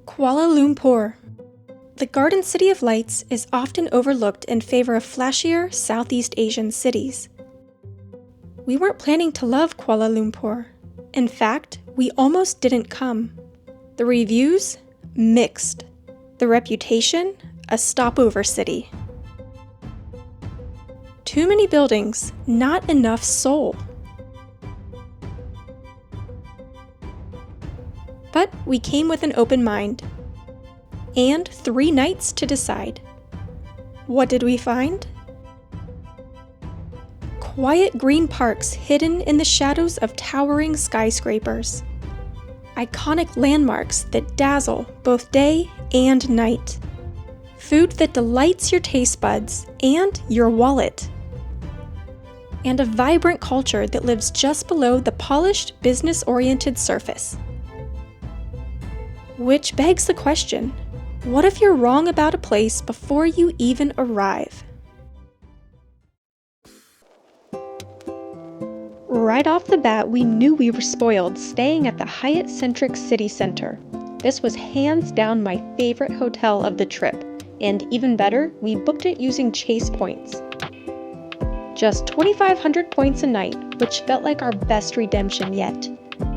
Kuala Lumpur. The Garden City of Lights is often overlooked in favor of flashier Southeast Asian cities. We weren't planning to love Kuala Lumpur. In fact, we almost didn't come. The reviews? Mixed. The reputation? A stopover city. Too many buildings, not enough soul. But we came with an open mind. And 3 nights to decide. What did we find? Quiet green parks hidden in the shadows of towering skyscrapers. Iconic landmarks that dazzle both day and night. Food that delights your taste buds and your wallet. And a vibrant culture that lives just below the polished, business-oriented surface. Which begs the question, what if you're wrong about a place before you even arrive? Right off the bat, we knew we were spoiled staying at the Hyatt-centric city center. This was hands down my favorite hotel of the trip, and even better, we booked it using Chase points. Just 2,500 points a night, which felt like our best redemption yet.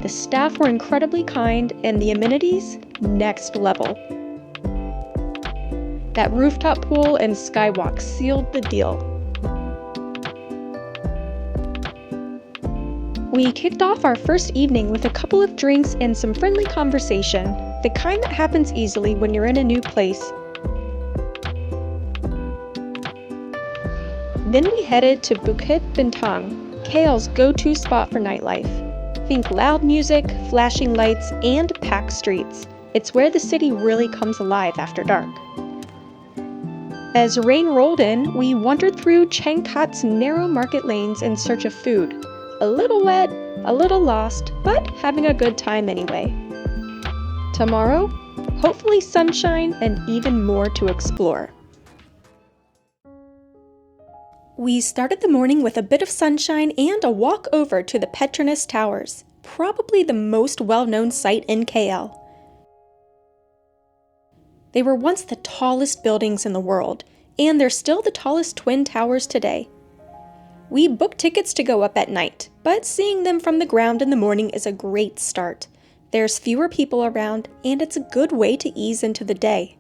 The staff were incredibly kind, and the amenities, next level. That rooftop pool and skywalk sealed the deal. We kicked off our first evening with a couple of drinks and some friendly conversation, the kind that happens easily when you're in a new place. Then we headed to Bukit Bintang, KL's go-to spot for nightlife. Think loud music, flashing lights, and packed streets. It's where the city really comes alive after dark. As rain rolled in, we wandered through Chiang Kat's narrow market lanes in search of food. A little wet, a little lost, but having a good time anyway. Tomorrow, hopefully sunshine and even more to explore. We started the morning with a bit of sunshine and a walk over to the Petronas Towers, probably the most well-known site in KL. They were once the tallest buildings in the world, and they're still the tallest twin towers today. We booked tickets to go up at night, but seeing them from the ground in the morning is a great start. There's fewer people around, and it's a good way to ease into the day.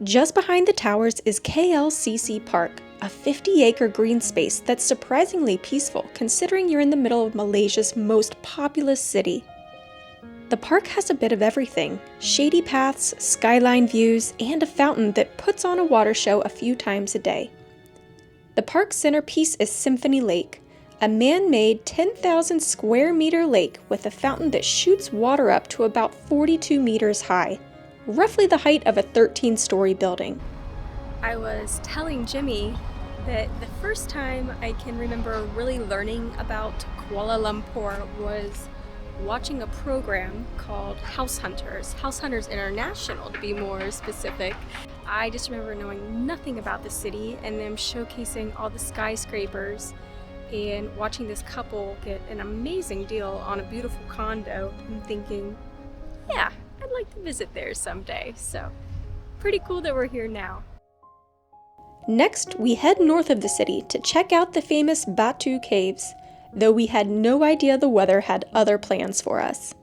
Just behind the towers is KLCC Park, a 50-acre green space that's surprisingly peaceful considering you're in the middle of Malaysia's most populous city. The park has a bit of everything: shady paths, skyline views, and a fountain that puts on a water show a few times a day. The park's centerpiece is Symphony Lake, a man-made 10,000 square meter lake with a fountain that shoots water up to about 42 meters high, roughly the height of a 13-story building. I was telling Jimmy that the first time I can remember really learning about Kuala Lumpur was watching a program called House Hunters International to be more specific. I just remember knowing nothing about the city and them showcasing all the skyscrapers and watching this couple get an amazing deal on a beautiful condo and thinking, yeah, I'd like to visit there someday. So pretty cool that we're here now. Next, we head north of the city to check out the famous Batu Caves, though we had no idea the weather had other plans for us.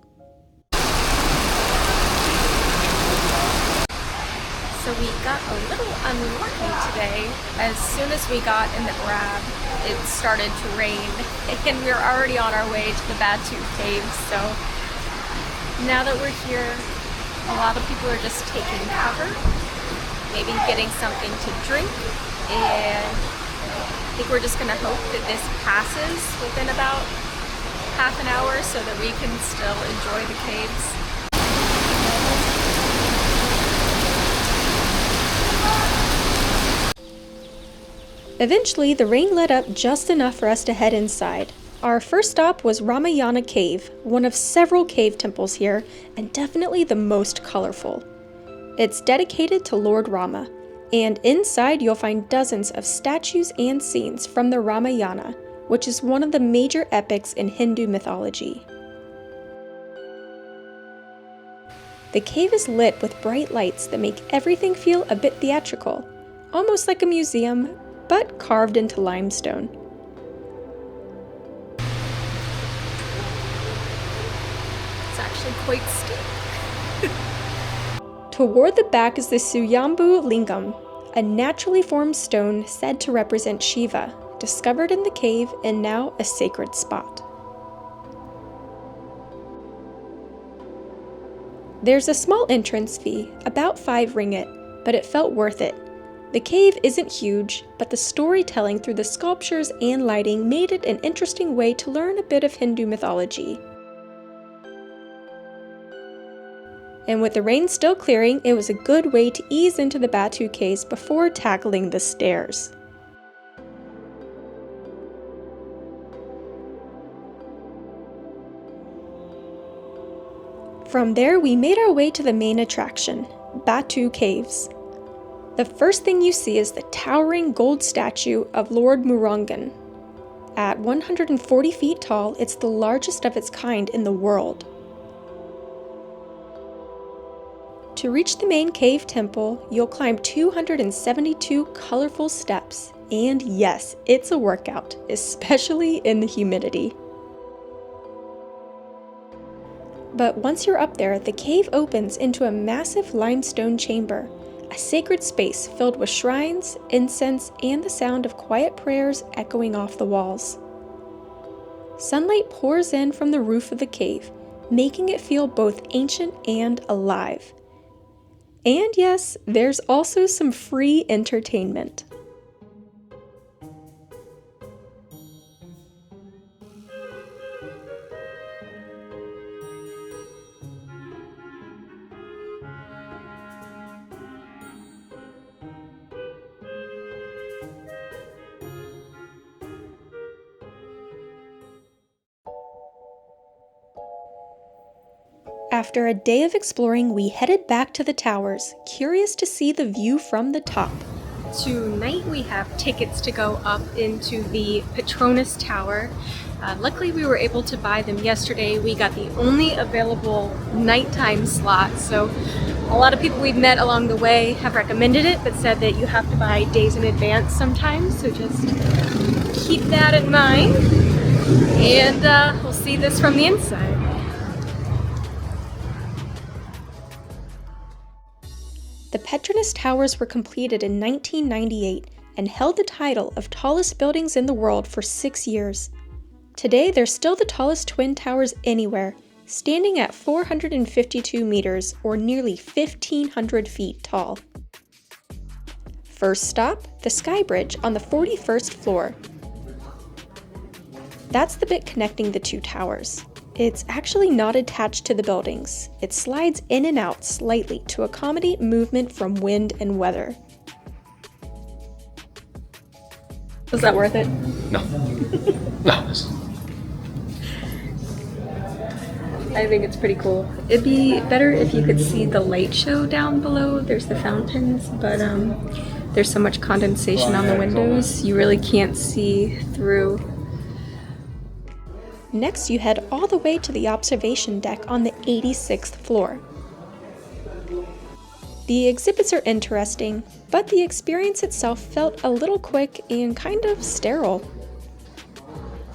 So we got a little unlucky today. As soon as we got in the Grab, it started to rain, and we were already on our way to the Batu Caves. So now that we're here, a lot of people are just taking cover, maybe getting something to drink, and I think we're just gonna hope that this passes within about half an hour so that we can still enjoy the caves. Eventually, the rain let up just enough for us to head inside. Our first stop was Ramayana Cave, one of several cave temples here, and definitely the most colorful. It's dedicated to Lord Rama, and inside you'll find dozens of statues and scenes from the Ramayana, which is one of the major epics in Hindu mythology. The cave is lit with bright lights that make everything feel a bit theatrical, almost like a museum, but carved into limestone. It's actually quite steep. Toward the back is the Suyambu Lingam, a naturally formed stone said to represent Shiva, discovered in the cave and now a sacred spot. There's a small entrance fee, about 5 ringgit, but it felt worth it. The cave isn't huge, but the storytelling through the sculptures and lighting made it an interesting way to learn a bit of Hindu mythology. And with the rain still clearing, it was a good way to ease into the Batu Caves before tackling the stairs. From there, we made our way to the main attraction, Batu Caves. The first thing you see is the towering gold statue of Lord Murangan. At 140 feet tall, it's the largest of its kind in the world. To reach the main cave temple, you'll climb 272 colorful steps, and yes, it's a workout, especially in the humidity. But once you're up there, the cave opens into a massive limestone chamber, a sacred space filled with shrines, incense, and the sound of quiet prayers echoing off the walls. Sunlight pours in from the roof of the cave, making it feel both ancient and alive. And yes, there's also some free entertainment. After a day of exploring, we headed back to the towers, curious to see the view from the top. Tonight we have tickets to go up into the Petronas Tower. Luckily we were able to buy them yesterday. We got the only available nighttime slot, so a lot of people we've met along the way have recommended it, but said that you have to buy days in advance sometimes, so just keep that in mind. And we'll see this from the inside. The Petronas Towers were completed in 1998 and held the title of tallest buildings in the world for 6 years. Today, they're still the tallest twin towers anywhere, standing at 452 meters or nearly 1,500 feet tall. First stop, the SkyBridge on the 41st floor. That's the bit connecting the two towers. It's actually not attached to the buildings. It slides in and out slightly to accommodate movement from wind and weather. Was that worth it? No. No. I think it's pretty cool. It'd be better if you could see the light show down below. There's the fountains, but there's so much condensation on the windows, you really can't see through. Next, you head all the way to the observation deck on the 86th floor. The exhibits are interesting, but the experience itself felt a little quick and kind of sterile.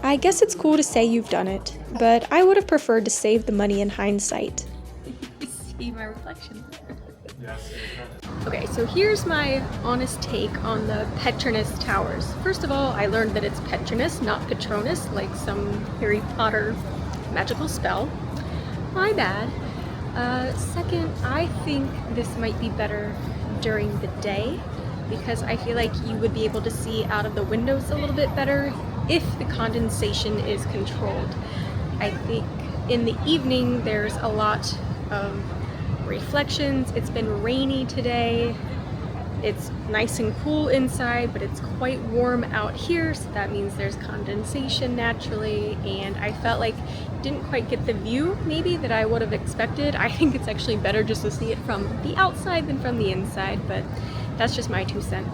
I guess it's cool to say you've done it, but I would have preferred to save the money in hindsight. See my reflection. Okay, so here's my honest take on the Petronas Towers. First of all, I learned that it's Petronas, not Petronas, like some Harry Potter magical spell. My bad. Second, I think this might be better during the day because I feel like you would be able to see out of the windows a little bit better if the condensation is controlled. I think in the evening there's a lot of reflections. It's been rainy today. It's nice and cool inside, but it's quite warm out here, so that means there's condensation naturally, and I felt like didn't quite get the view maybe that I would have expected. I think it's actually better just to see it from the outside than from the inside, but that's just my 2 cents.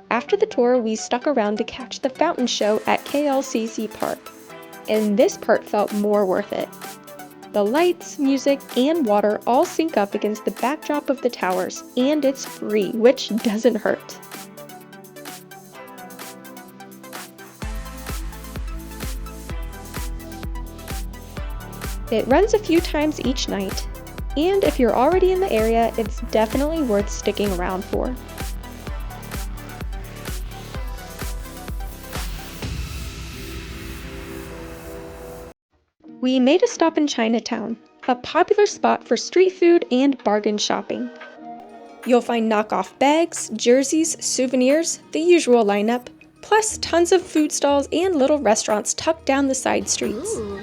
After the tour, we stuck around to catch the fountain show at KLCC Park. and this part felt more worth it. The lights, music, and water all sync up against the backdrop of the towers, and it's free, which doesn't hurt. It runs a few times each night, and if you're already in the area, it's definitely worth sticking around for. We made a stop in Chinatown, a popular spot for street food and bargain shopping. You'll find knockoff bags, jerseys, souvenirs, the usual lineup, plus tons of food stalls and little restaurants tucked down the side streets. Ooh.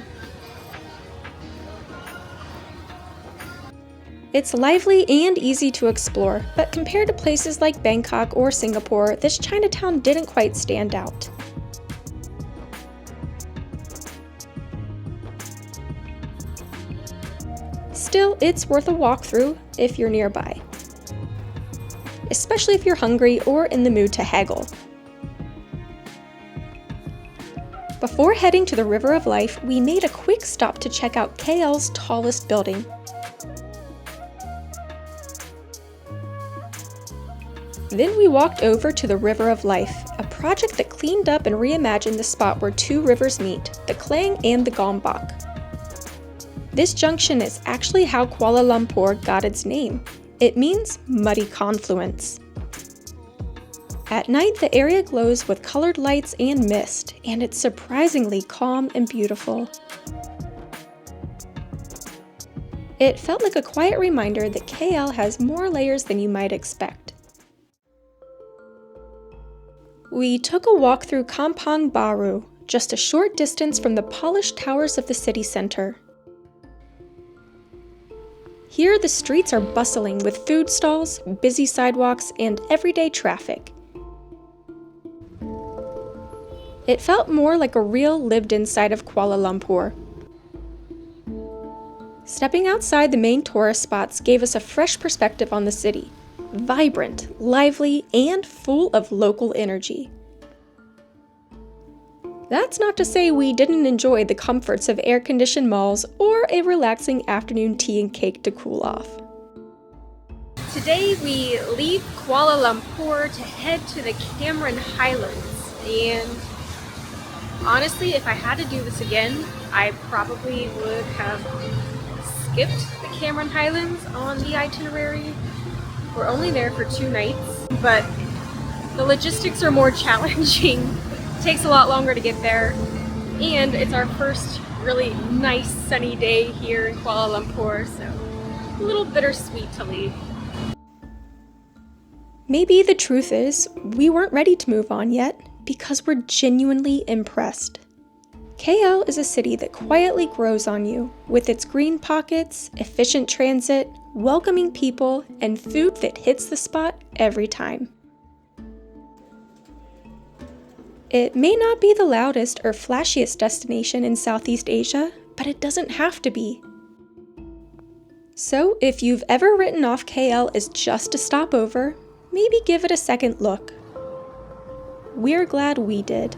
It's lively and easy to explore, but compared to places like Bangkok or Singapore, this Chinatown didn't quite stand out. Still, it's worth a walkthrough if you're nearby, especially if you're hungry or in the mood to haggle. Before heading to the River of Life, we made a quick stop to check out KL's tallest building. Then we walked over to the River of Life, a project that cleaned up and reimagined the spot where two rivers meet, the Klang and the Gombak. This junction is actually how Kuala Lumpur got its name. It means muddy confluence. At night, the area glows with colored lights and mist, and it's surprisingly calm and beautiful. It felt like a quiet reminder that KL has more layers than you might expect. We took a walk through Kampong Baru, just a short distance from the polished towers of the city center. Here, the streets are bustling with food stalls, busy sidewalks, and everyday traffic. It felt more like a real lived-in side of Kuala Lumpur. Stepping outside the main tourist spots gave us a fresh perspective on the city. Vibrant, lively, and full of local energy. That's not to say we didn't enjoy the comforts of air-conditioned malls or a relaxing afternoon tea and cake to cool off. Today we leave Kuala Lumpur to head to the Cameron Highlands, and honestly, if I had to do this again, I probably would have skipped the Cameron Highlands on the itinerary. We're only there for 2 nights, but the logistics are more challenging. It takes a lot longer to get there, and it's our first really nice sunny day here in Kuala Lumpur, so a little bittersweet to leave. Maybe the truth is, we weren't ready to move on yet because we're genuinely impressed. KL is a city that quietly grows on you, with its green pockets, efficient transit, welcoming people, and food that hits the spot every time. It may not be the loudest or flashiest destination in Southeast Asia, but it doesn't have to be. So if you've ever written off KL as just a stopover, maybe give it a second look. We're glad we did.